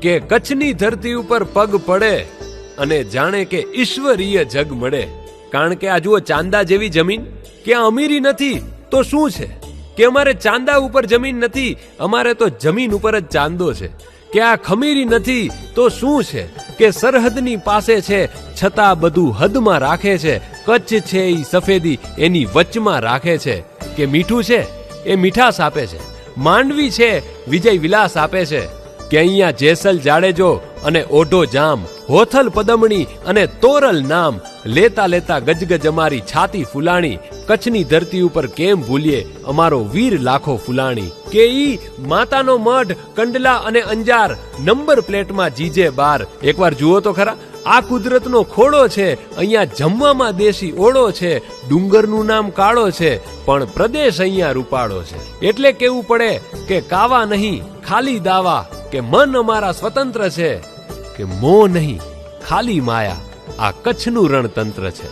કે કચ્છની ધરતી ઉપર પગ પડે અને જાણે કે ઈશ્વરીય જગ મળે. કારણ કે આ જુઓ ચાંદા જેવી જમીન, કે અમીરી નથી તો શું છે, કે અમારે ચાંદા ઉપર જમીન નથી, અમારે તો જમીન ઉપર જ ચાંદો છે. કે આ ખમીરી નથી તો શું છે, કે સરહદની પાસે છે છતાં બધું હદમાં રાખે છે. કચ્છ છે ઈ સફેદી એની વચમાં રાખે છે. કે મીઠું છે એ મીઠાશ આપે છે, માંડવી છે વિજય વિલાસ આપે છે. કે અહીંયા જેસલ જાડેજો અને ઓઢો જામ, હોથલ પદમણી અને તોરલ નામ, લેતા લેતા ગજગજ અમારી છાતી ફૂલાણી. કચ્છની ધરતી ઉપર કેમ ભૂલીએ અમારો વીર લાખો ફૂલાણી. કે ઈ માતાનો મઢ, કંડલા અને અંજાર, નંબર પ્લેટમાં જીજે બાર. એકવાર જુઓ તો ખરા, આ કુદરતનો ખોડો છે, અહીંયા જમવામાં દેશી ઓળો છે. ડુંગરનું નામ કાળો છે પણ પ્રદેશ અહીંયા રૂપાળો છે. એટલે કેવું પડે કે કાવા નહીં ખાલી દાવા, કે મન અમારા સ્વતંત્ર છે, કે મોહ નહીં ખાલી માયા, આ કચ્છનું રણતંત્ર છે.